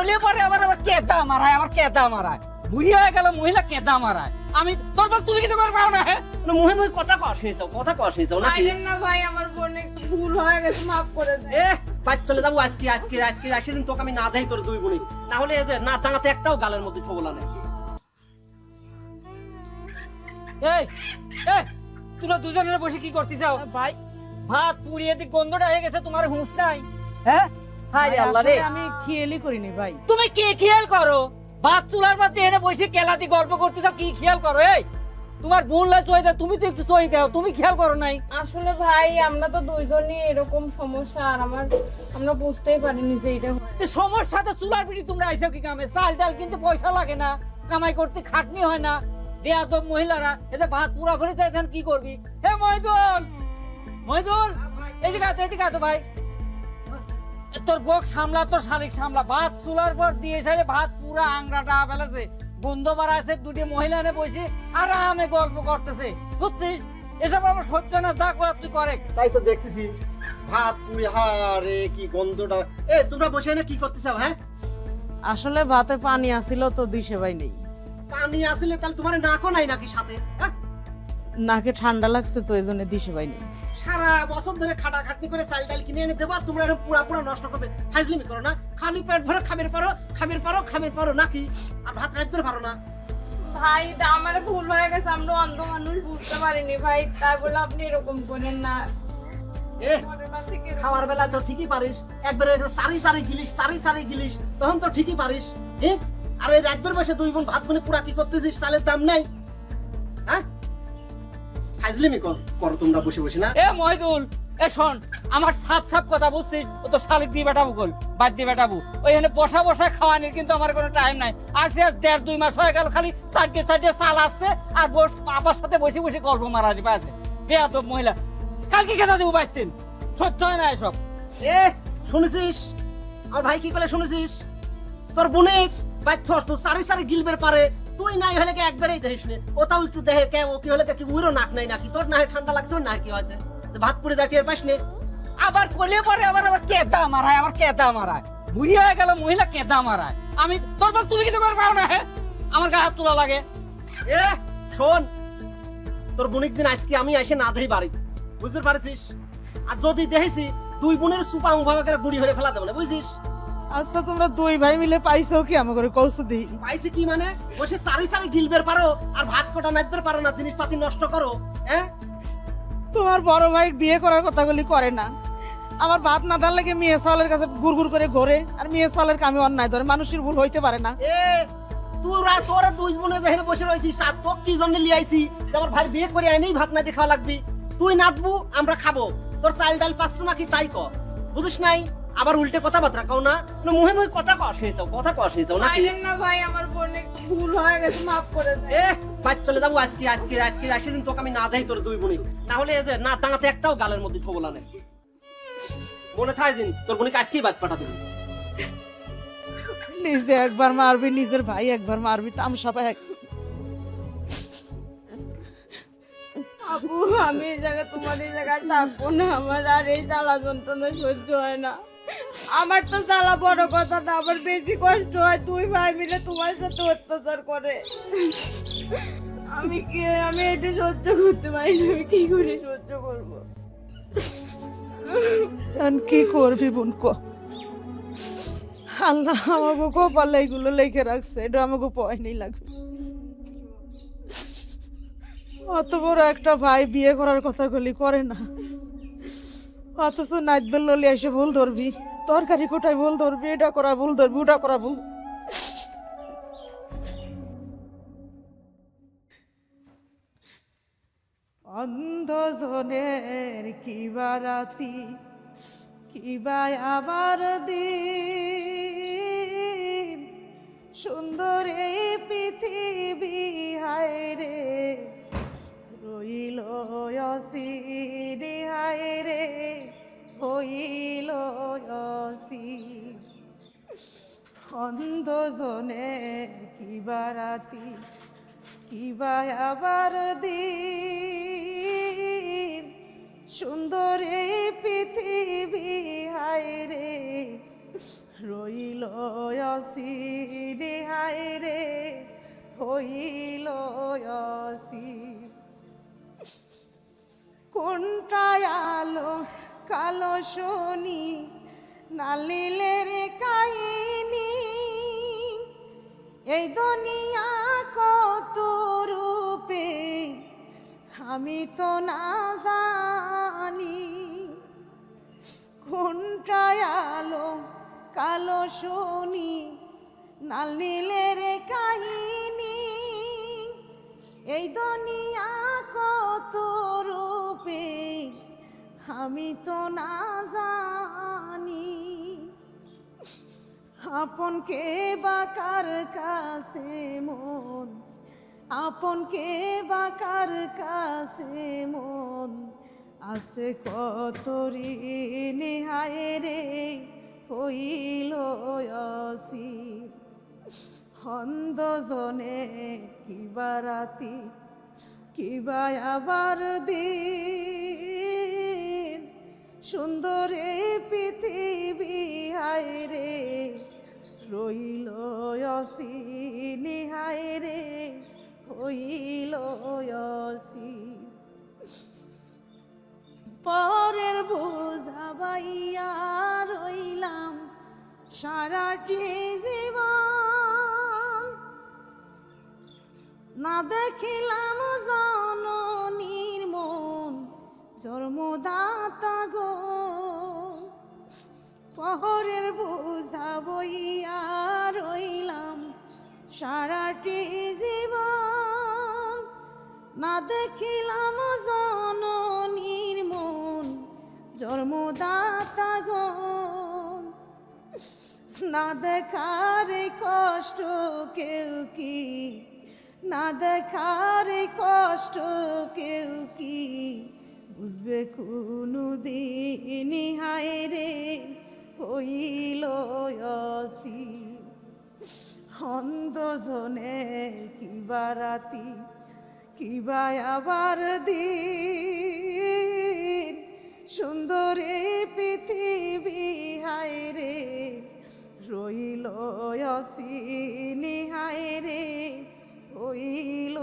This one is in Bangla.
করলে পরে আবার আবার কেদা মারায়, আবার কেদা মারায়। বুড়ি হয়ে গেল মহিলা কেদা মারায়। আমি তোর বল তুমি কিছু করে পাও না? হ্যাঁ, মুহে মুহে কথা কস হয়েছাও, কথা কস হয়েছাও নাকি? আইলেন না ভাই, আমার বোনে একটু ভুল হয়ে গেছে, মাফ করে দেন। বাদ চলে যাবো আজকে আজকে আজকে সেদিন তোকে আমি না দেই তোর দুই বোনই, না হলে এই যে না দাঁড়াতে একটাও গালের মধ্যে থবলা নেই। এই এই তোরা দুজনের বসে কি করতে চাও? ভাই ভাত পুড়িয়ে দি গন্ধটা হয়ে গেছে, তোমার হুঁশ নাই? হ্যাঁ হায় রে আল্লাহ রে, আমি খেয়ালই করিনি ভাই। তুমি কি খেয়াল করো? ভাত চুলার মধ্যে এনে বসে কেলাতি গল্প করতে চাও, কি খেয়াল করো? এই তোমার বোন লা চই দাও, তুমি তো একটু চই দাও, তুমি খেয়াল করো নাই? আসলে ভাই আমরা তো দুইজনই এরকম সমস্যা, আর আমরা বুঝতেই পারিনি যে এটা এই সমস্যা তো চুলার পিঠি তোমরা আইছো কি কামে? চাল ডাল কিন্তু পয়সা লাগে না, কামাই করতে খাটনি হয় না। বেয়াদব মহিলারা এতে ভাত পুরা করে যায়, এখন কি করবি? হে মহিদুল, মহিদুল এদিকে আতো, এদিকে আতো ভাই। তোর বক সামলা, তোর শালিক সামলা। ভাত চুলার পর দিয়ে এসে ভাত পুরা আংরাটা ফেলেছে, গন্ধ বাড়াছে। দুটি মহিলা এনে বসে আরামে গল্প করতেছে, বুঝছিস? এসব আমার সহ্য না, যা করার তুই করে। তাই তো দেখতেছি ভাত পুরি, হারে কি গন্ধটা। তোমরা বসে এনে কি করতেছো? হ্যাঁ, আসলে ভাতে পানি আসিল তো দিশে ভাই নেই। পানি আসলে তাহলে তোমার নাকও নাই নাকি সাথে? হ্যাঁ, নাকে ঠান্ডা লাগছে তো এজন্য দিশে ভাই নেই। সারা বছর ধরে খাটাখাটনি করে চাল ডাল কিনে এনে দেবা, তোমরা এরকম পুরা পুরা নষ্ট করবে, ফাজলিমি করো না। খালি পেট ভরে খাবের পারো নাকি? আর ভাত রাখতে পারো না? ভাই আমার ভুল হয়ে গেছে, আমরা অন্ধ মানুষ বুঝতে পারিনি ভাই, তাই বলে আপনি এরকম করেন না। পরের বার থেকে এরকম- খাওয়ার বেলা তো ঠিকই পারিস, একবারে সারি গিলিস, তখন তো ঠিকই পারিস। আর এই রাতভর বসে দুই বোন ভাত গুনে পুরা কি করতেছিস? চালের দাম নাই? হ্যাঁ, ফাজলিমি করো তোমরা বসে বসে না। এ মহিদুল, এ শোন, আমার সাপ সাপ কথা বুঝছিস? ও তো শালিক দিয়ে বেটাবো, গোল বাদ দিয়ে বেটাবো। ওইখানে বসা বসা খাওয়ানির কিন্তু আমার কোনো টাইম নাই। আজ 1.5-2 মাস হয়ে গেল, খালি চারটে চাল আসছে আর বস আপার সাথে বসে বসে গল্প মারানি পাচ্ছে। বেয়াদব মহিলা, কালকে খেতে দেবো বাইতেন, সত্য হয় না এসব। শুনেছিস আমার ভাই কি করে? শুনেছিস তোর বোনে বাধ্য তো সারি গিলবের পারে, তুই নাই হলে কি একবারেই দেখিস নে? ওটাও একটু দেখে কে ও কি হলে কি উইরো নাক নাই নাকি? তোর না হয় ঠান্ডা লাগছে, ওর না কি হয়েছে? ভাত পুড়ে যাটিয়ে পাস নে। আবার করলে পরে আবার আবার কেদা মারায়, আবার কেদা মারায়। বুড়ি হয়ে গেল মহিলা কেদা মারায়। আমি তোর বল তুমি কিছু করে পাও না? হ্যাঁ, আমার গায়ে হাত তোলা লাগে। শোন, তোর বোনিক দিন আজকে আমি এসে না দেই বাড়ি, বুঝতে পারছিস? আর যদি দেখেছি দুই বোনের সুপা উভাবে করে গুড়ি হয়ে ফেলা দেবো না, বুঝছিস? আচ্ছা তোমরা দুই ভাই মিলে পাইছো কি আমার করে কৌশল দিই? পাইছি কি মানে? বসে সারি গিলবের পারো আর ভাত কোটা নাচবের পারো না, জিনিসপাতি নষ্ট করো। হ্যাঁ, তোমার বড় ভাই বিয়ে করার কথাগুলি করে না। আমার ভাত না দাল লাগে মেয়ে সালের কাছে গুড় করে ঘোরে, আর মেয়ে সালের কামে অন্যায় ধরে। মানুষের ভুল হইতে পারে না। তোরা দুই বোনে যেখানে বসে রয়েছিস, আর তোর কি জন্য লিয়াইছি? আমার ভাই বিয়ে করে আইনেই ভাত না দিয়ে খাওয়া লাগবি। তুই নাচবু, আমরা খাবো। তোর চাল ডাল পাচ্ছ নাকি তাই ক, বুঝিস নাই? আবার উল্টে কথাবার্তা কও না, মুহে মুহে কথা কস হয়েছাও নাকি? আইলেন না ভাই, আমার বোনে একটু ভুল হয়ে গেছে, মাফ করে দেন। বাদ চলে যাবো আজকে সেদিন তোকে আমি না দেই তোর দুই বোনই, না হলে এই যে না দাঁড়াতে একটাও গালের মধ্যে থবলা নেই। মনে থাকে দিন তোর বোনকে আজকেই বাদ পাঠা দিবি। নিজে একবার মারবি, নিজের ভাই একবার মারবি, তামসা পায় গেছে। আপু আমি এই জায়গায় তোমার এই জায়গায় থাকবো না, আমার আর এই জ্বালা যন্ত্রণা সহ্য হয় না। আমার তো জ্বালা বড় কথা না, আমার বেশি কষ্ট হয় দুই ভাই মিলে তোমার সাথে অত্যাচার করে। আমি এটা সহ্য করতে পারি না, আমি কি করে সহ্য করবো? কি করবি বোন ক? আল্লাহ আমাকে কপালে এগুলো লিখে রাখছে, এটা আমাকে পয়নি লাগবে। অত বড় একটা ভাই বিয়ে করার কথাগুলি করে না, অথচ নাচবেল ললি এসে ভুল ধরবি, তরকারি কোটায় ভুল ধরবি, এটা করা ভুল ধরবি, ওটা করা ভুল। অন্ধজনের কিবা রাতি, কিবা আবার দিন, সুন্দর এই পৃথিবী হায় রে রইল অসিরি, হায় রে হইল অসির। অন্ধজনের কিবা রাতি, কিবা আবার দিন, সুন্দর এই পৃথিবী হায় রে রইল অসিরে হায় রে হইল অসির। কোনটায় আলো কালো শনি নালিলের কাহিনী, এই দুনিয়া কত রূপে আমি তো না জানি। কোনটায় আলো কালো শনি নালিলের কাহিনী, এই দুনিয়া কত রূপে আমি তো না জানি। আপন কে বাকার কাছে মন, আপন কে বাকার কাছে মন, আছে কত ঋণ হায় রে হইল অসির। হন্দ জনে কিবা রাতি কিবা আবার দিন, সুন্দরে পৃথিবী হায় রে রইল অসির হায় রে হইল অসির। পরের বোঝা বাইয়া রইলাম সারাটি জীবন, না দেখিলাম জননীর মন জন্মদাতা গো। পরের বোঝা বইয়া রইলাম সারাটি জীবন, না দেখিলাম জননীর মন জন্মদাতা গো। না দেখার কষ্ট কেউ কি, না দেখার কষ্ট কেউ কি বুঝবে কোনো দিন হায় রে হইল অসির। হন্দ জনে কিবা রাতি কিবা আবার দিন, সুন্দরে পৃথিবী হায় রে রইল অসির হায় রে হইল